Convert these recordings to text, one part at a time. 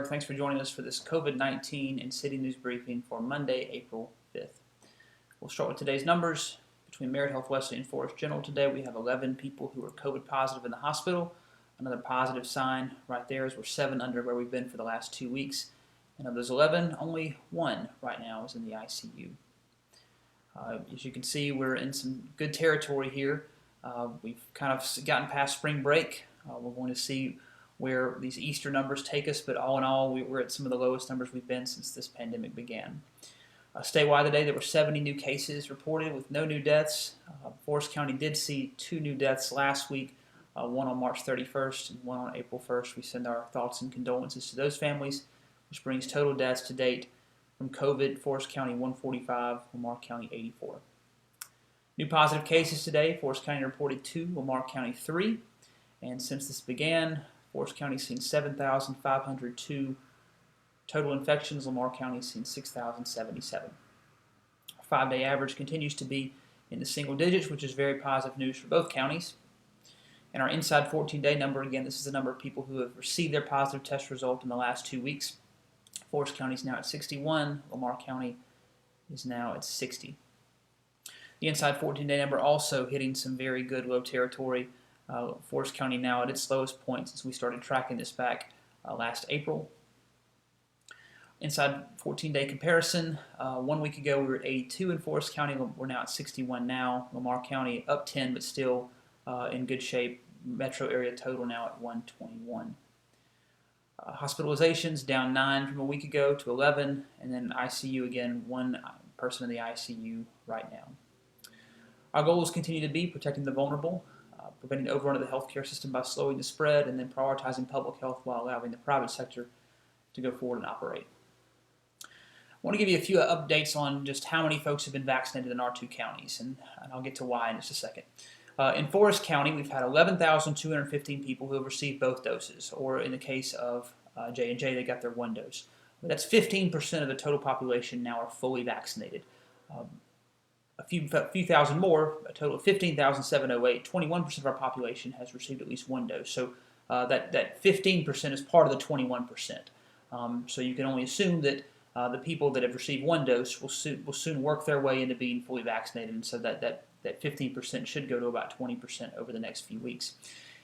Thanks for joining us for this COVID-19 and City News briefing for Monday, April 5th. We'll start with today's numbers. Between Merit Health Wesley and Forest General today, we have 11 people who are COVID positive in the hospital. Another positive sign right there is we're 7 under where we've been for the last 2 weeks. And of those 11, only 1 right now is in the ICU. As you can see, we're in some good territory here. We've kind of gotten past spring break. We're going to see where these Easter numbers take us, but all in all, we're at some of the lowest numbers we've been since this pandemic began. Statewide today, there were 70 new cases reported with no new deaths. Forest County did see 2 new deaths last week, one on March 31st and one on April 1st. We send our thoughts and condolences to those families, which brings total deaths to date from COVID, Forest County 145, Lamar County 84. New positive cases today, Forest County reported 2, Lamar County 3, and since this began, Forest County has seen 7,502 total infections. Lamar County has seen 6,077. Our 5-day average continues to be in the single digits, which is very positive news for both counties. And our inside 14-day number, again, this is the number of people who have received their positive test result in the last 2 weeks. Forest County is now at 61. Lamar County is now at 60. The inside 14-day number also hitting some very good low territory. Forest County now at its lowest point since we started tracking this back last April. Inside 14-day comparison, 1 week ago we were at 82 in Forest County. We're now at 61 now. Lamar County up 10, but still in good shape. Metro area total now at 121. Hospitalizations down 9 from a week ago to 11, and then ICU again, 1 person in the ICU right now. Our goals continue to be protecting the vulnerable, preventing overrun of the healthcare system by slowing the spread, and then prioritizing public health while allowing the private sector to go forward and operate. I want to give you a few updates on just how many folks have been vaccinated in our 2 counties, and I'll get to why in just a second. In Forest County, we've had 11,215 people who have received both doses, or in the case of J&J, they got their 1 dose. But that's 15% of the total population now are fully vaccinated. A few thousand more, a total of 15,708, 21% of our population has received at least 1 dose. So that 15% is part of the 21%. So you can only assume that the people that have received 1 dose will soon work their way into being fully vaccinated, and so that 15% should go to about 20% over the next few weeks.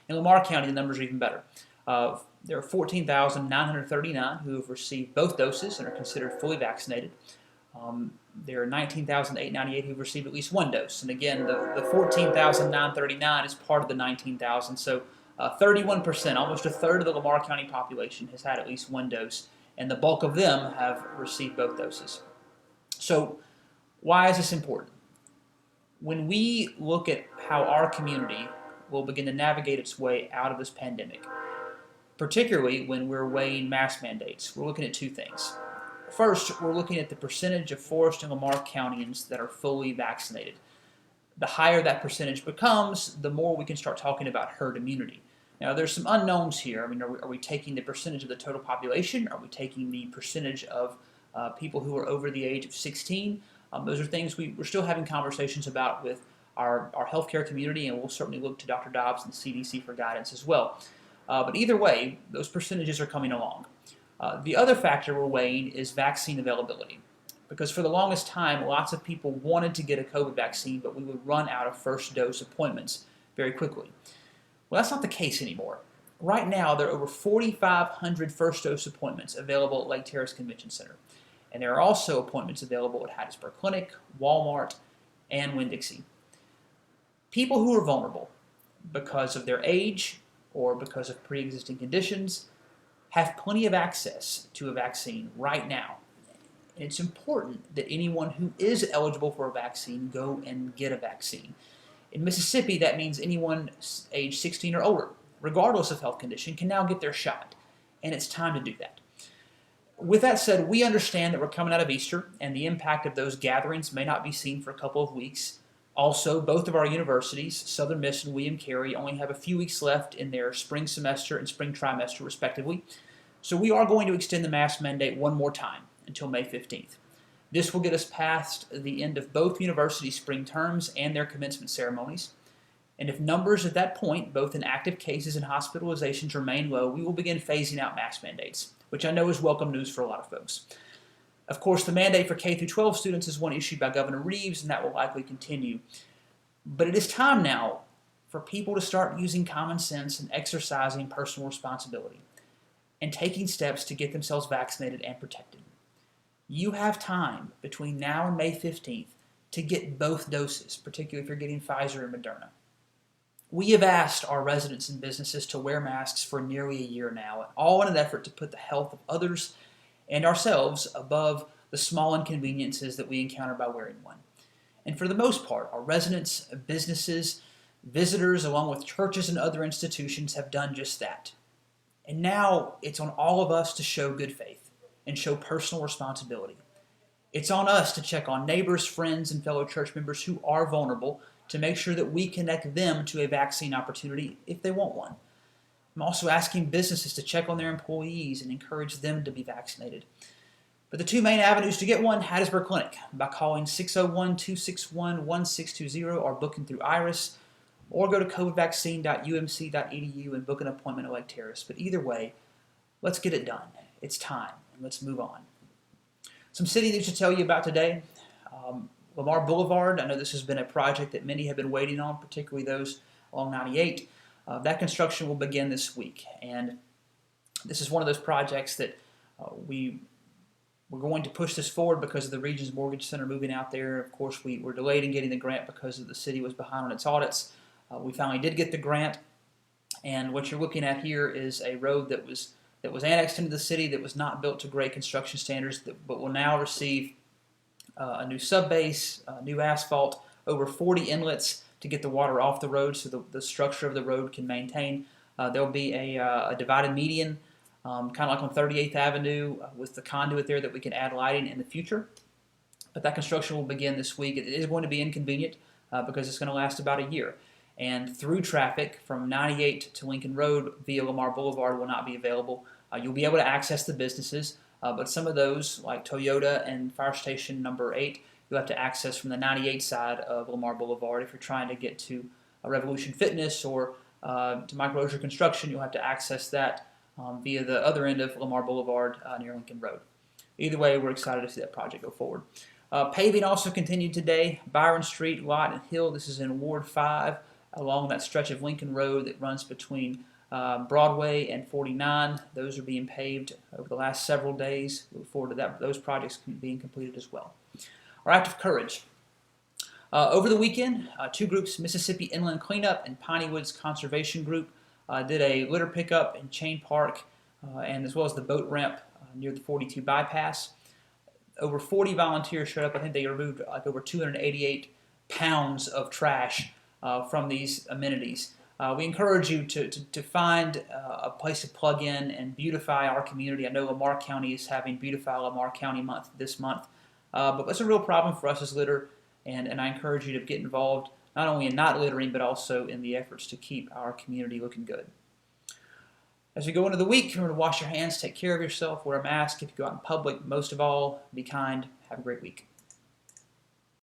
In Lamar County, the numbers are even better. There are 14,939 who have received both doses and are considered fully vaccinated. There are 19,898 who've received at least 1 dose. And again, the 14,939 is part of the 19,000. So 31%, almost a third of the Lamar County population has had at least 1 dose, and the bulk of them have received both doses. So why is this important? When we look at how our community will begin to navigate its way out of this pandemic, particularly when we're weighing mask mandates, we're looking at 2 things. First, we're looking at the percentage of Forest and Lamar Countyans that are fully vaccinated. The higher that percentage becomes, the more we can start talking about herd immunity. Now, there's some unknowns here. I mean, are we taking the percentage of the total population? Are we taking the percentage of people who are over the age of 16? Those are things we're still having conversations about with our healthcare community, and we'll certainly look to Dr. Dobbs and the CDC for guidance as well. But either way, those percentages are coming along. The other factor we're weighing is vaccine availability, because for the longest time, lots of people wanted to get a COVID vaccine, but we would run out of first dose appointments very quickly. Well, that's not the case anymore. Right now, there are over 4,500 first dose appointments available at Lake Terrace Convention Center, and there are also appointments available at Hattiesburg Clinic, Walmart, and Winn-Dixie. People who are vulnerable because of their age or because of pre-existing conditions have plenty of access to a vaccine right now. And it's important that anyone who is eligible for a vaccine go and get a vaccine. In Mississippi, that means anyone age 16 or older, regardless of health condition, can now get their shot. And it's time to do that. With that said, we understand that we're coming out of Easter, and the impact of those gatherings may not be seen for a couple of weeks. Also, both of our universities, Southern Miss and William Carey, only have a few weeks left in their spring semester and spring trimester, respectively. So we are going to extend the mask mandate 1 more time until May 15th. This will get us past the end of both university spring terms and their commencement ceremonies. And if numbers at that point, both in active cases and hospitalizations, remain low, we will begin phasing out mask mandates, which I know is welcome news for a lot of folks. Of course, the mandate for K-12 students is one issued by Governor Reeves, and that will likely continue. But it is time now for people to start using common sense and exercising personal responsibility and taking steps to get themselves vaccinated and protected. You have time between now and May 15th to get both doses, particularly if you're getting Pfizer and Moderna. We have asked our residents and businesses to wear masks for nearly a year now, all in an effort to put the health of others and ourselves above the small inconveniences that we encounter by wearing one. And for the most part, our residents, businesses, visitors, along with churches and other institutions have done just that. And now it's on all of us to show good faith and show personal responsibility. It's on us to check on neighbors, friends, and fellow church members who are vulnerable to make sure that we connect them to a vaccine opportunity if they want one. I'm also asking businesses to check on their employees and encourage them to be vaccinated. But the two main avenues to get one: Hattiesburg Clinic by calling 601-261-1620 or booking through Iris, or go to covidvaccine.umc.edu and book an appointment at Lake Terrace. But either way, let's get it done. It's time, and let's move on. Some city news to tell you about today. Lamar Boulevard, I know this has been a project that many have been waiting on, particularly those along 98. That construction will begin this week, and this is one of those projects that we're going to push this forward because of the Regions Mortgage Center moving out there. Of course, we were delayed in getting the grant because the city was behind on its audits. We finally did get the grant, and what you're looking at here is a road that was annexed into the city, that was not built to great construction standards, but will now receive a new subbase, new asphalt, over 40 inlets to get the water off the road so the structure of the road can maintain. There'll be a divided median, kind of like on 38th Avenue, with the conduit there that we can add lighting in the future. But that construction will begin this week. It is going to be inconvenient because it's going to last about a year. And through traffic from 98 to Lincoln Road via Lamar Boulevard will not be available. You'll be able to access the businesses, but some of those, like Toyota and Fire Station number 8, you'll have to access from the 98 side of Lamar Boulevard. If you're trying to get to Revolution Fitness or to Mike Rozier Construction, you'll have to access that via the other end of Lamar Boulevard near Lincoln Road. Either way, we're excited to see that project go forward. Paving also continued today. Byron Street, Lott, and Hill. This is in Ward 5 along that stretch of Lincoln Road that runs between Broadway and 49. Those are being paved over the last several days. Look forward to those projects being completed as well. Our Act of Courage. Over the weekend, two groups, Mississippi Inland Cleanup and Piney Woods Conservation Group, did a litter pickup in Chain Park and as well as the boat ramp near the 42 bypass. Over 40 volunteers showed up. I think they removed like over 288 pounds of trash from these amenities. We encourage you to find a place to plug in and beautify our community. I know Lamar County is having Beautify Lamar County Month this month, but that's a real problem for us as litter, and I encourage you to get involved not only in not littering, but also in the efforts to keep our community looking good. As we go into the week, remember to wash your hands, take care of yourself, wear a mask if you go out in public. Most of all, be kind. Have a great week.